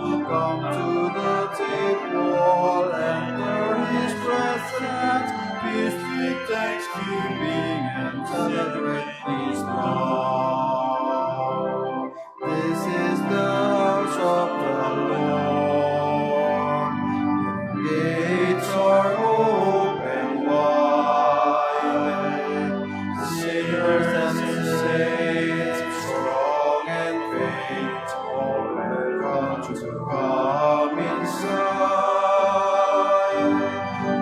Come to the table, enter his presence, feast with thanksgiving and celebrate his love. This is the house of the Lord. The gates are open wide. Sinners and saints, strong and faithful, welcome to come inside.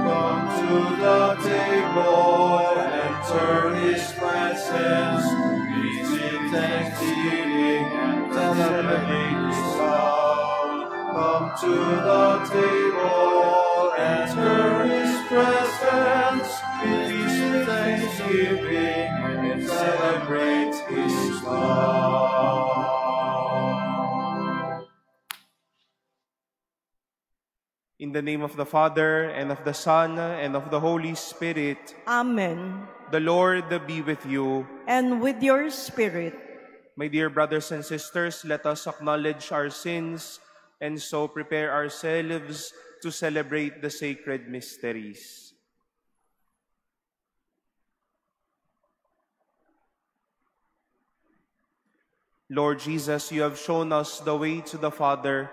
Come to the table, enter his presence, visit thanksgiving and celebrate his love. Come to the table, enter his presence, visit thanksgiving and celebrate his love. In the name of the Father, and of the Son, and of the Holy Spirit. Amen. The Lord be with you. And with your spirit. My dear brothers and sisters, let us acknowledge our sins and so prepare ourselves to celebrate the sacred mysteries. Lord Jesus, you have shown us the way to the Father.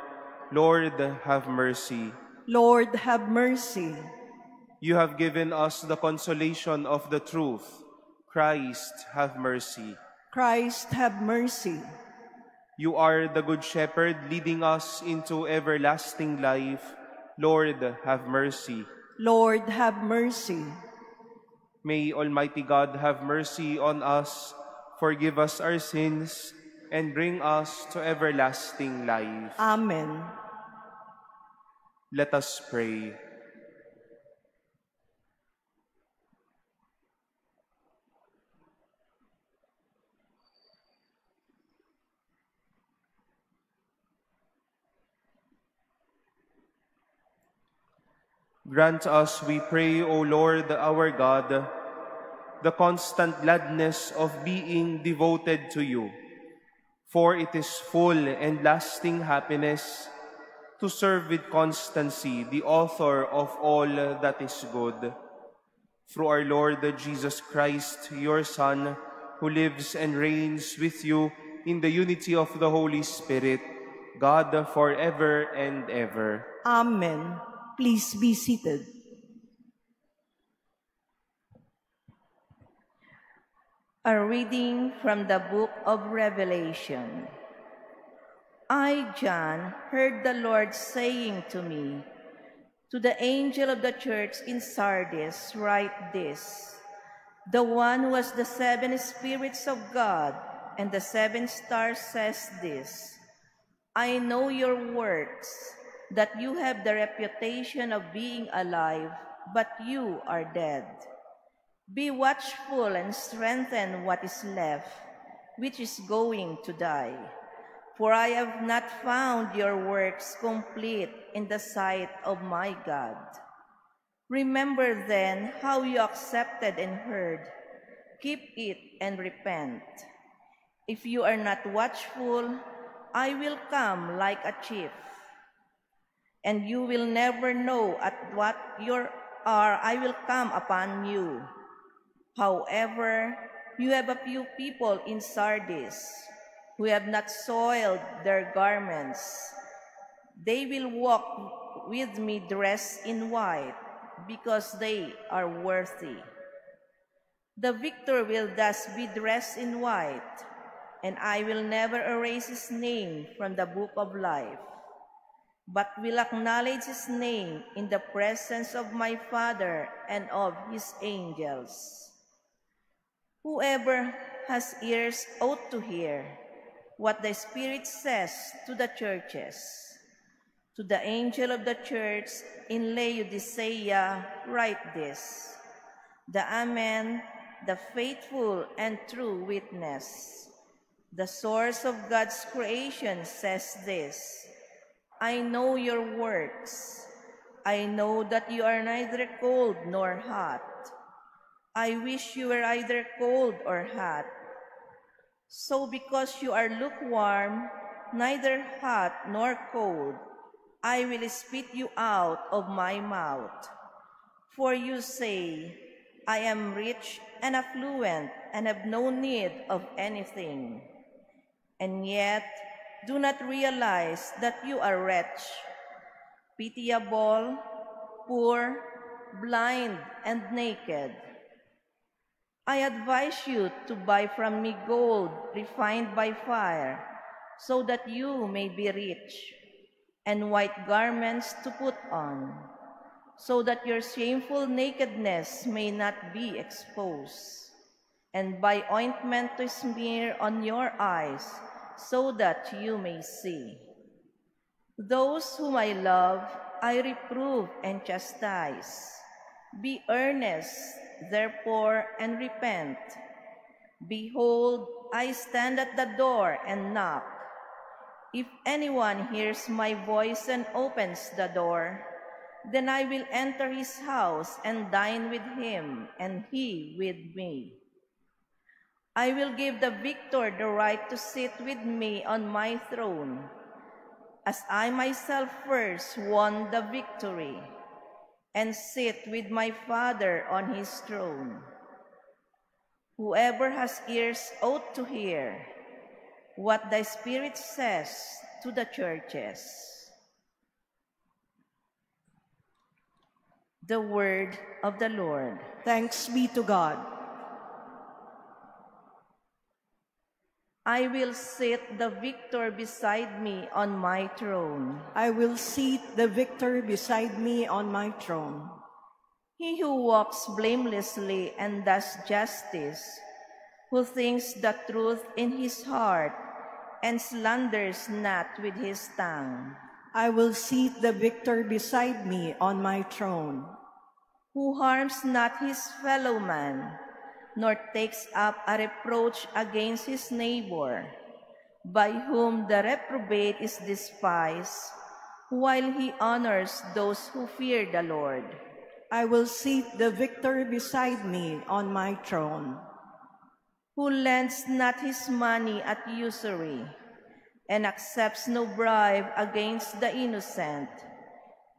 Lord, have mercy. Lord, have mercy. You have given us the consolation of the truth. Christ, have mercy. Christ, have mercy. You are the Good Shepherd leading us into everlasting life. Lord, have mercy. Lord, have mercy. May Almighty God have mercy on us, forgive us our sins, and bring us to everlasting life. Amen. Let us pray. Grant us, we pray, O Lord, our God, the constant gladness of being devoted to you, for it is full and lasting happiness to serve with constancy the author of all that is good. Through our Lord Jesus Christ, your Son, who lives and reigns with you in the unity of the Holy Spirit, God forever and ever. Amen. Please be seated. A reading from the book of Revelation. I, John, heard the Lord saying to me, "To the angel of the church in Sardis write this, the one who has the 7 spirits of God and the 7 stars says this, I know your works, that you have the reputation of being alive, but you are dead. Be watchful and strengthen what is left, which is going to die. For I have not found your works complete in the sight of my God. Remember then how you accepted and heard. Keep it and repent. If you are not watchful, I will come like a thief, and you will never know at what hour I will come upon you. However, you have a few people in Sardis who have not soiled their garments. They will walk with me dressed in white, because they are worthy. The victor will thus be dressed in white, and I will never erase his name from the book of life, but will acknowledge his name in the presence of my Father and of his angels. Whoever has ears ought to hear what the Spirit says to the churches. To the angel of the church in Laodicea write this, the Amen, the faithful and true witness. The source of God's creation says this, I know your works. I know that you are neither cold nor hot. I wish you were either cold or hot. So because you are lukewarm, neither hot nor cold, I will spit you out of my mouth. For you say, I am rich and affluent and have no need of anything, and yet do not realize that you are wretched, pitiable, poor, blind, and naked. I advise you to buy from me gold refined by fire, so that you may be rich, and white garments to put on, so that your shameful nakedness may not be exposed, and buy ointment to smear on your eyes, so that you may see. Those whom I love, I reprove and chastise. Be earnest, therefore, and repent. Behold, I stand at the door and knock. If anyone hears my voice and opens the door, then I will enter his house and dine with him, and he with me. I will give the victor the right to sit with me on my throne, as I myself first won the victory, and sit with my Father on his throne. Whoever has ears ought to hear what the Spirit says to the churches. The word of the Lord. Thanks be to God. I will sit the victor beside me on my throne. I will seat the victor beside me on my throne. He who walks blamelessly and does justice, who thinks the truth in his heart and slanders not with his tongue. I will seat the victor beside me on my throne. Who harms not his fellow man, nor takes up a reproach against his neighbor, by whom the reprobate is despised, while he honors those who fear the Lord. I will seat the victor beside me on my throne. Who lends not his money at usury, and accepts no bribe against the innocent.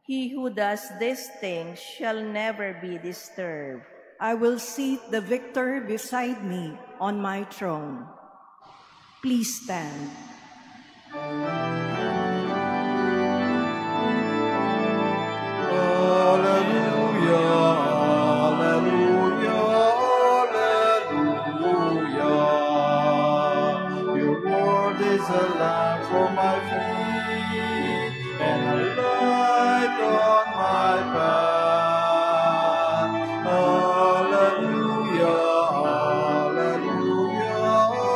He who does these things shall never be disturbed. I will seat the victor beside me on my throne. Please stand. Alleluia, alleluia, alleluia. Your word is a lamp for my feet and a light on my path. Alleluia, alleluia,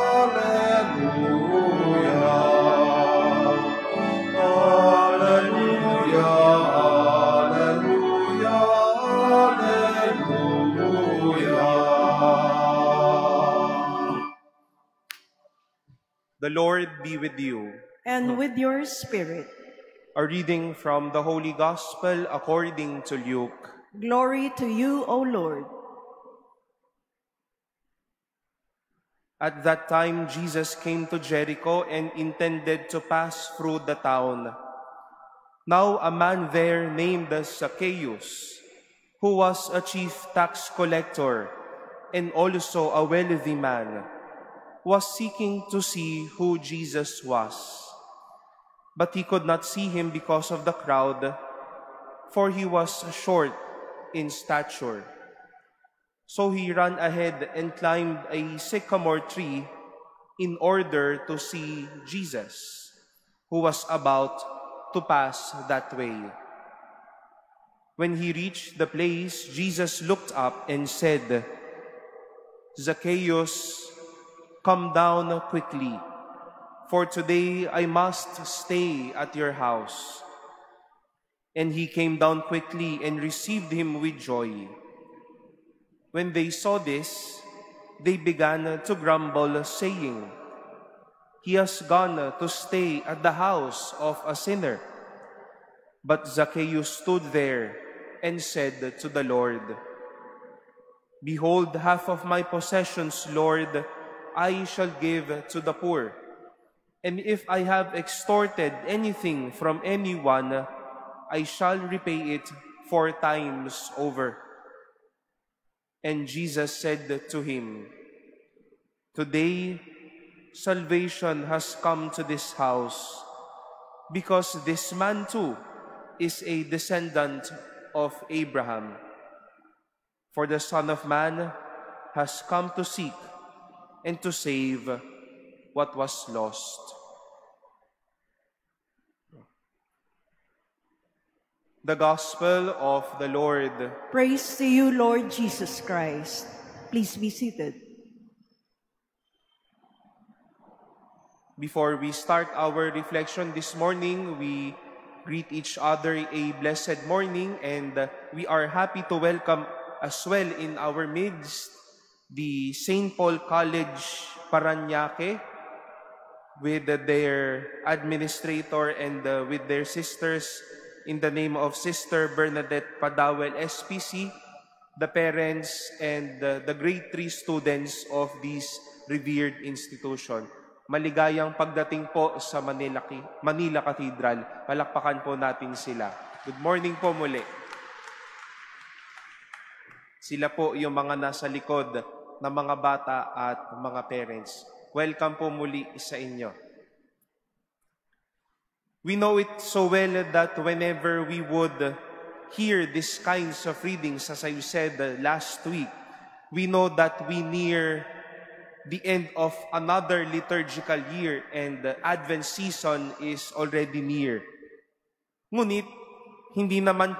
alleluia. Alleluia, alleluia, alleluia. The Lord be with you. And with your spirit. A reading from the Holy Gospel according to Luke. Glory to you, O Lord. At that time, Jesus came to Jericho and intended to pass through the town. Now a man there named Zacchaeus, who was a chief tax collector and also a wealthy man, was seeking to see who Jesus was. But he could not see him because of the crowd, for he was short in stature. So he ran ahead and climbed a sycamore tree in order to see Jesus, who was about to pass that way. When he reached the place, Jesus looked up and said, "Zacchaeus, come down quickly, for today I must stay at your house." And he came down quickly and received him with joy. When they saw this, they began to grumble, saying, "He has gone to stay at the house of a sinner." But Zacchaeus stood there and said to the Lord, "Behold, half of my possessions, Lord, I shall give to the poor. And if I have extorted anything from anyone, I shall repay it 4 times over. And Jesus said to him, Today, salvation has come to this house, because this man too is a descendant of Abraham. For the Son of Man has come to seek and to save what was lost. The Gospel of the Lord. Praise to you, Lord Jesus Christ. Please be seated. Before we start our reflection this morning, we greet each other a blessed morning, and we are happy to welcome as well in our midst the St. Paul College Parañaque with their administrator and with their sisters in the name of Sister Bernadette Padawel, SPC, the parents and the grade 3 students of this revered institution. Maligayang pagdating po sa Manila Cathedral. Palakpakan po natin sila. Good morning po muli. Sila po yung mga nasa likod ng mga bata at mga parents. Welcome po muli sa inyo. We know it so well that whenever we would hear these kinds of readings, as I said last week, we know that we near the end of another liturgical year and the Advent season is already near. Ngunit, hindi naman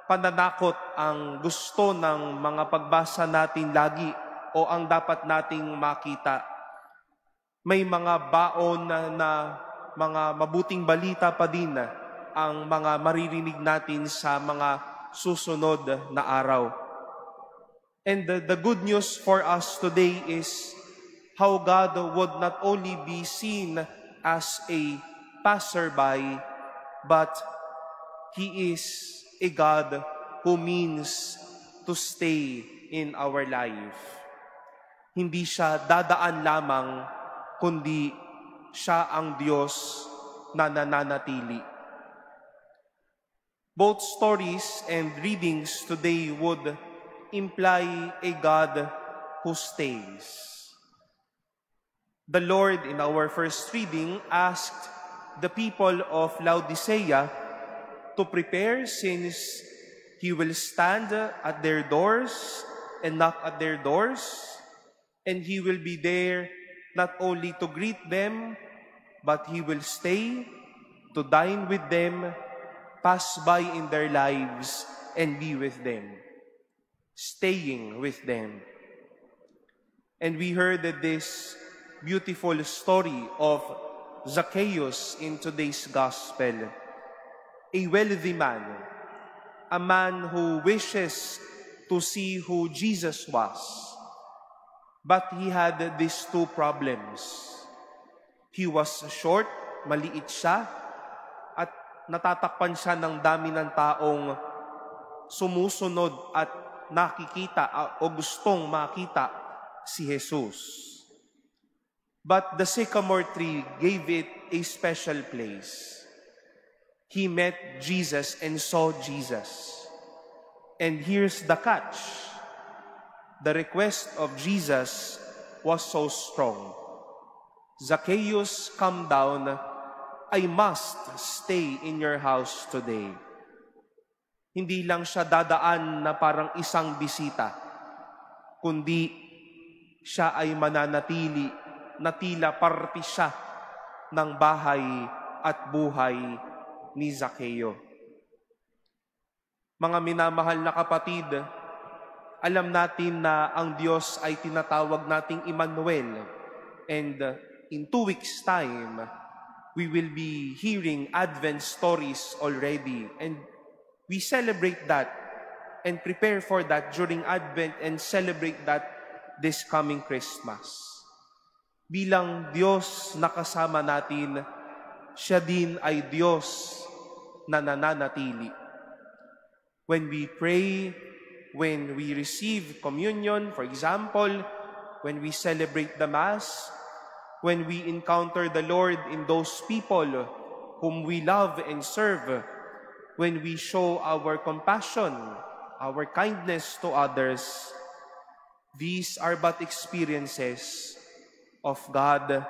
pananakot ang gusto ng mga pagbasa natin lagi o ang dapat nating makita. May mga baon na mga mabuting balita pa din ang mga maririnig natin sa mga susunod na araw. And the good news for us today is how God would not only be seen as a passerby, but He is a God who means to stay in our life. Hindi siya dadaan lamang, kundi siya ang Diyos na nananatili. Both stories and readings today would imply a God who stays. The Lord, in our first reading, asked the people of Laodicea to prepare, since He will stand at their doors and knock at their doors, and He will be there not only to greet them, but He will stay to dine with them, pass by in their lives, and be with them. Staying with them. And we heard this beautiful story of Zacchaeus in today's gospel. A wealthy man, a man who wishes to see who Jesus was. But he had these 2 problems. He was short, maliit siya, at natatakpan siya ng dami ng taong sumusunod at nakikita o gustong makita si Jesus. But the sycamore tree gave it a special place. He met Jesus and saw Jesus. And here's the catch. The request of Jesus was so strong. Zacchaeus, come down. I must stay in your house today. Hindi lang siya dadaan na parang isang bisita, kundi siya ay mananatili na tila parte siya ng bahay at buhay ni Zacchaeo. Mga minamahal na kapatid, alam natin na ang Diyos ay tinatawag nating Emmanuel, and in 2 weeks' time, we will be hearing Advent stories already, and we celebrate that and prepare for that during Advent and celebrate that this coming Christmas. Bilang Diyos na kasama natin, siya din ay Diyos na nananatili. When we pray, when we receive communion, for example, when we celebrate the Mass, when we encounter the Lord in those people whom we love and serve, when we show our compassion, our kindness to others, these are but experiences of God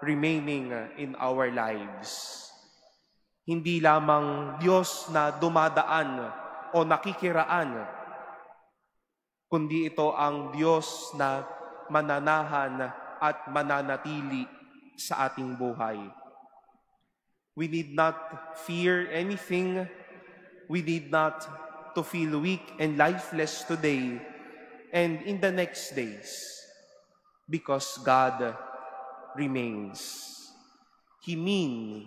remaining in our lives. Hindi lamang Diyos na dumadaan o nakikiraan, kundi ito ang Diyos na mananahan at mananatili sa ating buhay. We need not fear anything. We need not to feel weak and lifeless today and in the next days, because God remains. He means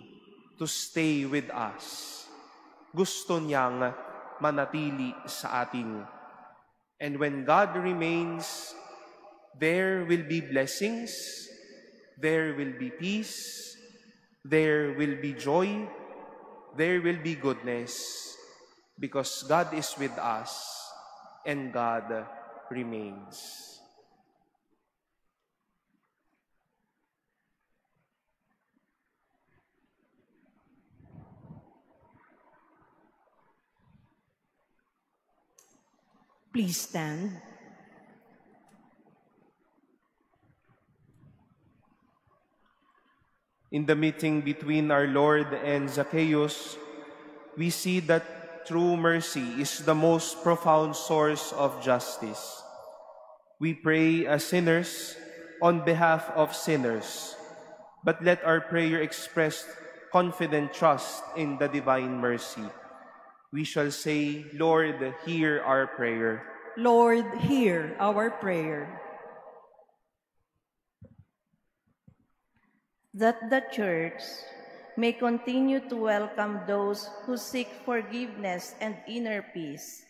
to stay with us. Gusto niyang manatili sa atin. And when God remains, there will be blessings, there will be peace, there will be joy, there will be goodness, because God is with us and God remains. Please stand. In the meeting between our Lord and Zacchaeus, we see that true mercy is the most profound source of justice. We pray as sinners on behalf of sinners, but let our prayer express confident trust in the divine mercy. We shall say, Lord, hear our prayer. Lord, hear our prayer. That the Church may continue to welcome those who seek forgiveness and inner peace,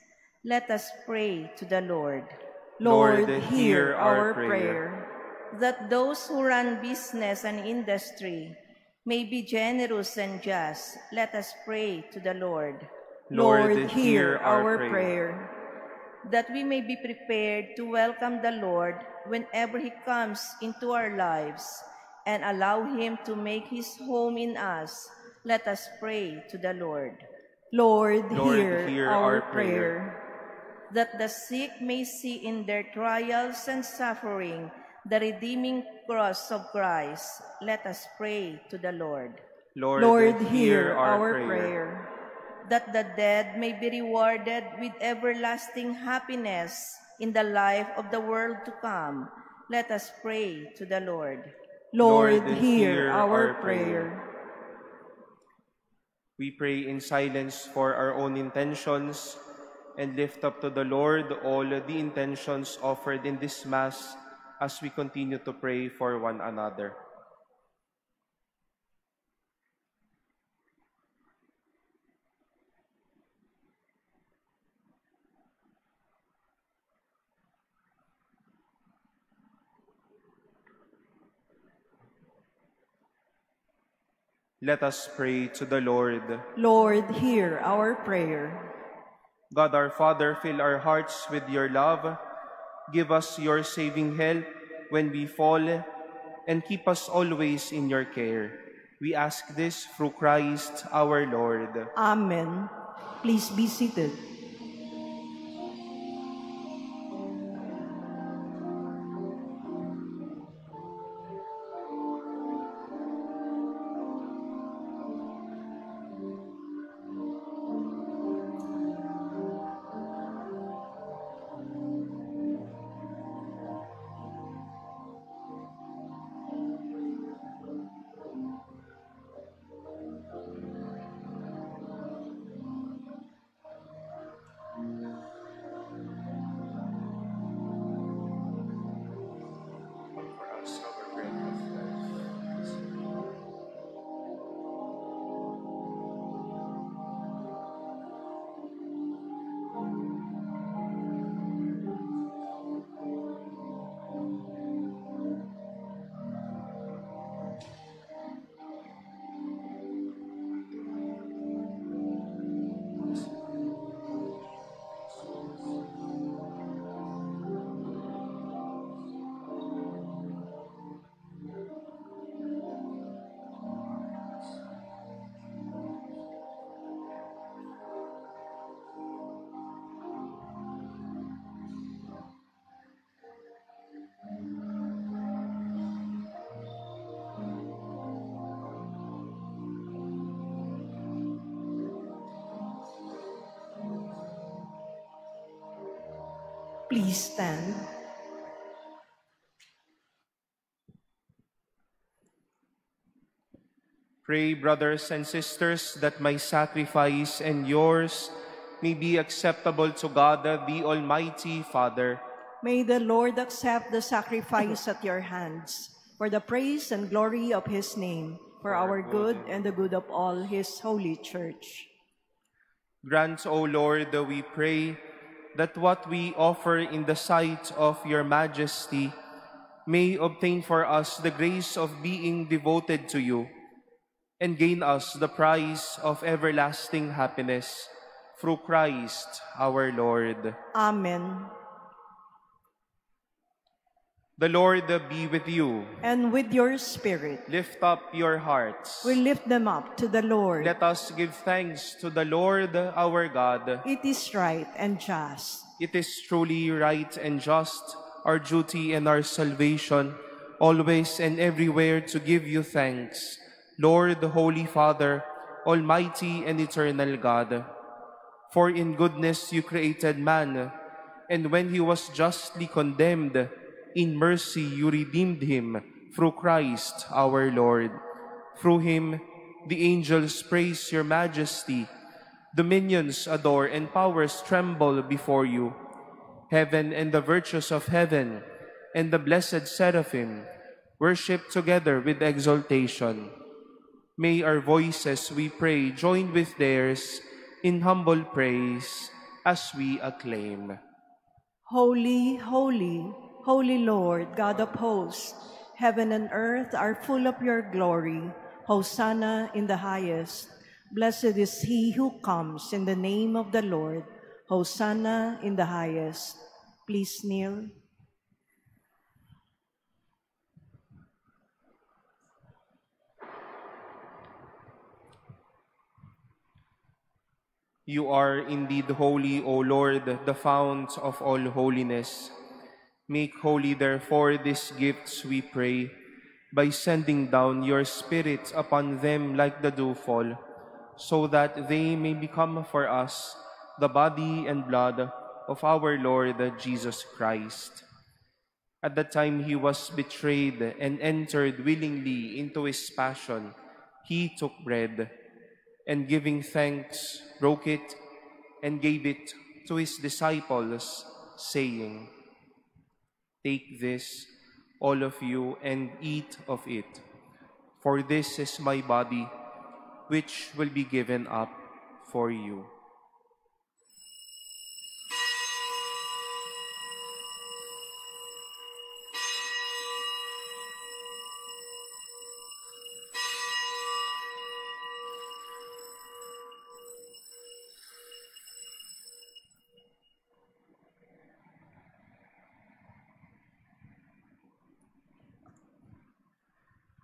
let us pray to the Lord. Lord, hear our prayer. That those who run business and industry may be generous and just, let us pray to the Lord. Lord, hear our prayer. That we may be prepared to welcome the Lord whenever He comes into our lives and allow Him to make His home in us, let us pray to the Lord. Lord, hear our prayer. That the sick may see in their trials and suffering the redeeming cross of Christ, let us pray to the Lord. Lord, hear our prayer. That the dead may be rewarded with everlasting happiness in the life of the world to come, let us pray to the Lord. Lord, hear our prayer. We pray in silence for our own intentions and lift up to the Lord all the intentions offered in this Mass as we continue to pray for one another. Let us pray to the Lord. Lord, hear our prayer. God our Father, fill our hearts with your love. Give us your saving help when we fall, and keep us always in your care. We ask this through Christ our Lord. Amen. Please be seated. Please stand. Pray, brothers and sisters, that my sacrifice and yours may be acceptable to God, the Almighty Father. May the Lord accept the sacrifice at your hands for the praise and glory of his name, for our good and the good of all his holy church. Grant, O Lord, we pray, that what we offer in the sight of your majesty may obtain for us the grace of being devoted to you, and gain us the prize of everlasting happiness, through Christ our Lord. Amen. The Lord be with you. And with your spirit, Lift up your hearts. we lift them up to the Lord. Let us give thanks to the Lord our God. It is right and just. It is truly right and just, our duty and our salvation, always and everywhere to give you thanks, Lord, Holy Father, Almighty and eternal God. For in goodness you created man, and when he was justly condemned, in mercy you redeemed him through Christ our Lord. Through him the angels praise your majesty, dominions adore, and powers tremble before you. Heaven and the virtues of heaven and the blessed seraphim worship together with exaltation. May our voices, we pray, join with theirs in humble praise as we acclaim. Holy, holy, holy Lord, God of hosts, heaven and earth are full of your glory. Hosanna in the highest. Blessed is he who comes in the name of the Lord. Hosanna in the highest. Please kneel. You are indeed holy, O Lord, the fount of all holiness. Make holy, therefore, these gifts, we pray, by sending down your Spirit upon them like the dewfall, so that they may become for us the body and blood of our Lord Jesus Christ. At the time he was betrayed and entered willingly into his passion, he took bread, and giving thanks, broke it, and gave it to his disciples, saying, "Take this, all of you, and eat of it, for this is my body, which will be given up for you."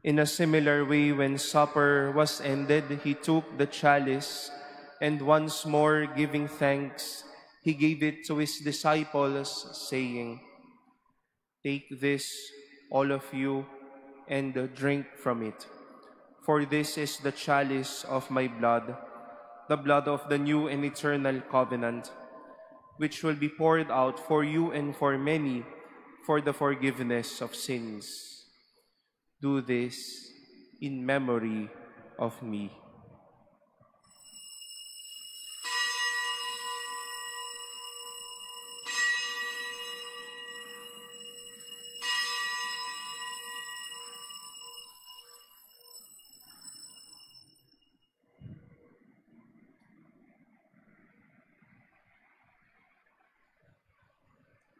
In a similar way, when supper was ended, he took the chalice, and once more giving thanks, he gave it to his disciples, saying, "Take this, all of you, and drink from it. For this is the chalice of my blood, the blood of the new and eternal covenant, which will be poured out for you and for many for the forgiveness of sins. Do this in memory of me."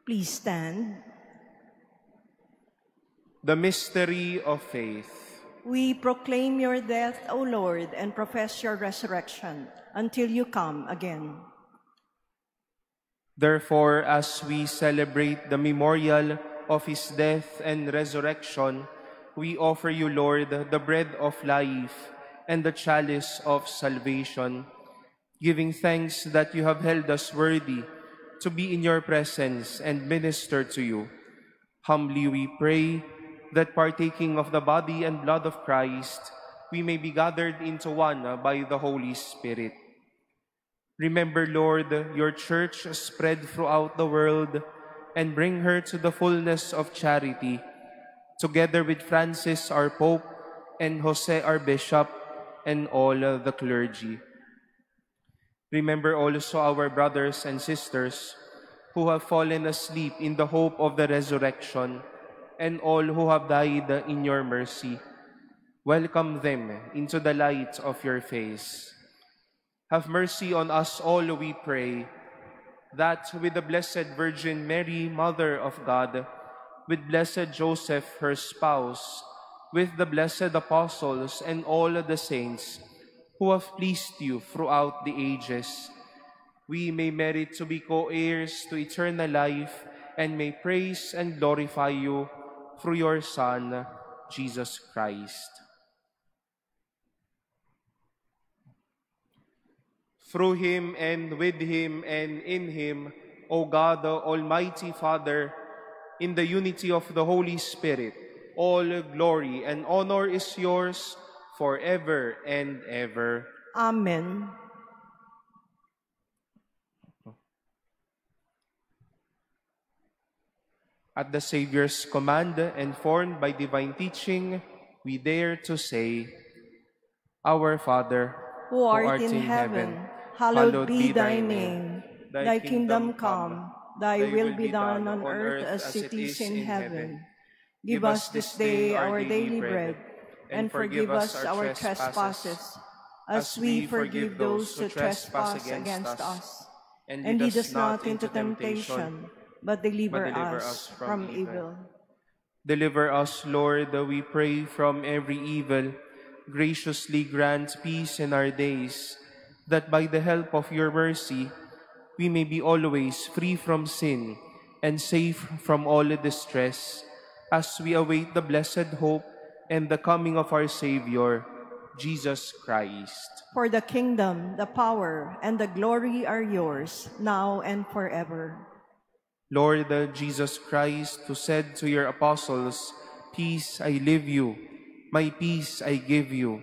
Please stand. The mystery of faith. We proclaim your death, O Lord, and profess your resurrection until you come again. Therefore, as we celebrate the memorial of his death and resurrection, we offer you, Lord, the bread of life and the chalice of salvation, giving thanks that you have held us worthy to be in your presence and minister to you. Humbly we pray that partaking of the body and blood of Christ, we may be gathered into one by the Holy Spirit. Remember, Lord, your church spread throughout the world and bring her to the fullness of charity, together with Francis our Pope, and Jose our Bishop, and all the clergy. Remember also our brothers and sisters who have fallen asleep in the hope of the resurrection, and all who have died in your mercy. Welcome them into the light of your face. Have mercy on us all, we pray, that with the Blessed Virgin Mary, Mother of God, with Blessed Joseph, her spouse, with the blessed apostles and all the saints who have pleased you throughout the ages, we may merit to be co-heirs to eternal life and may praise and glorify you through your Son, Jesus Christ. Through him and with him and in him, O God, the Almighty Father, in the unity of the Holy Spirit, all glory and honor is yours forever and ever. Amen. At the Savior's command and formed by divine teaching, we dare to say, Our Father, Who art in heaven, hallowed be thy name. Thy kingdom come, thy will be done on earth as it is in heaven. Give us this day our daily bread, and forgive us our trespasses, as we forgive those who trespass against us. And lead us not into temptation, but deliver us from evil. Deliver us, Lord, we pray, from every evil. Graciously grant peace in our days, that by the help of your mercy, we may be always free from sin and safe from all distress, as we await the blessed hope and the coming of our Savior, Jesus Christ. For the kingdom, the power, and the glory are yours, now and forever. Lord Jesus Christ, who said to your apostles, Peace I leave you, my peace I give you.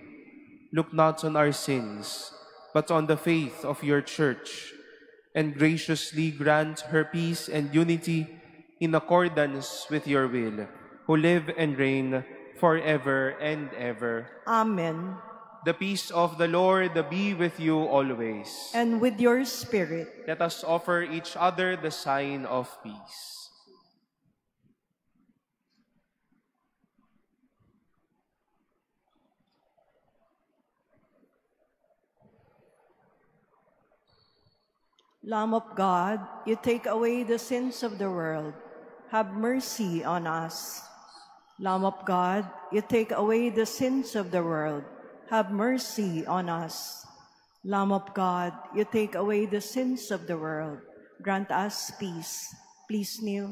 Look not on our sins, but on the faith of your church, and graciously grant her peace and unity in accordance with your will, who live and reign forever and ever. Amen. The peace of the Lord be with you always. And with your spirit. Let us offer each other the sign of peace. Lamb of God, you take away the sins of the world. Have mercy on us. Lamb of God, you take away the sins of the world. Have mercy on us. Lamb of God, you take away the sins of the world. Grant us peace. Please kneel.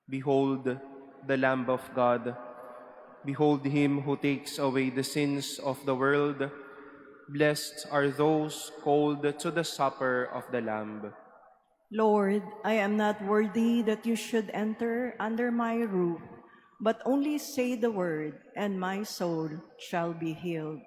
Behold the Lamb of God. Behold him who takes away the sins of the world. Blessed are those called to the supper of the Lamb. Lord, I am not worthy that you should enter under my roof, but only say the word, and my soul shall be healed.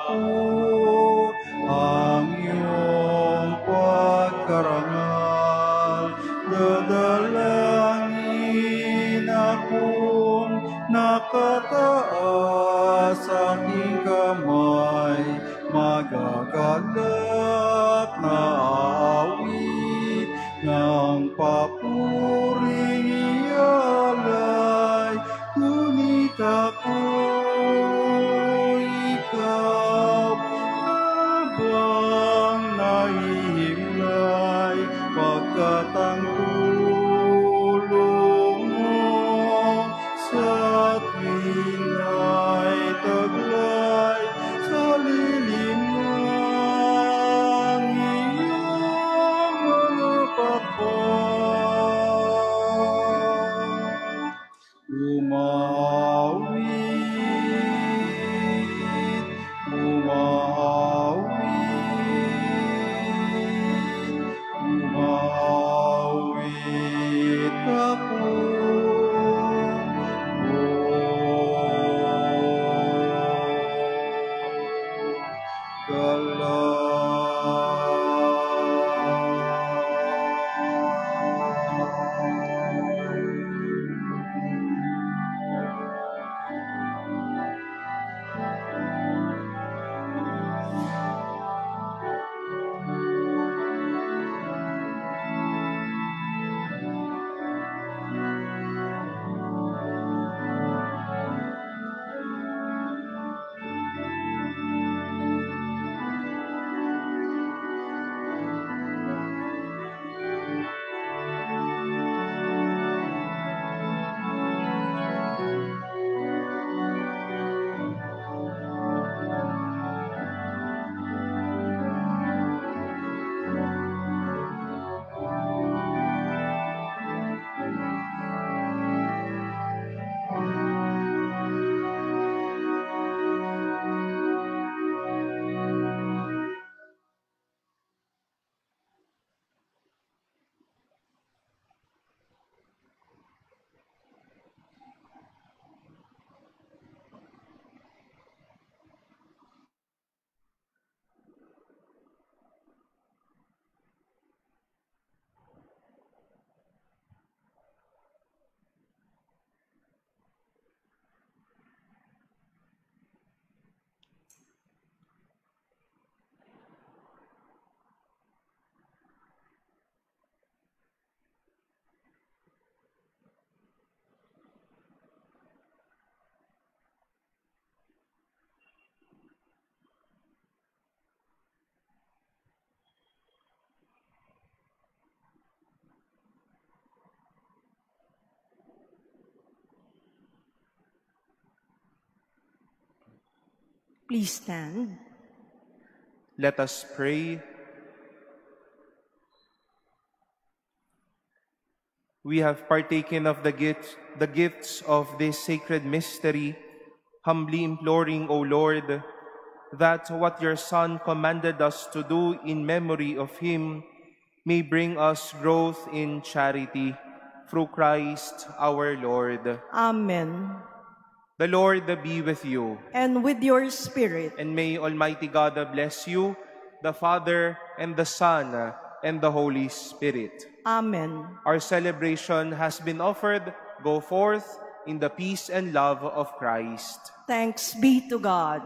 ko ang iyong pagkarangal. Dadalangin akong nakataas sa aking kamay, magagalak na awit ng papuring ialay. Ngunit ako, ikaw, habang nahihimlay, pagkat ang tulong mo sa akin ay taglay sa lilim ng iyong mga pakpak. Umawit, umawit, umawit ako. Please stand. Let us pray. We have partaken of the gifts of this sacred mystery, humbly imploring, O Lord, that what your Son commanded us to do in memory of him may bring us growth in charity. Through Christ our Lord. Amen. The Lord be with you. And with your spirit. And may Almighty God bless you, the Father, and the Son, and the Holy Spirit. Amen. Our celebration has been offered. Go forth in the peace and love of Christ. Thanks be to God.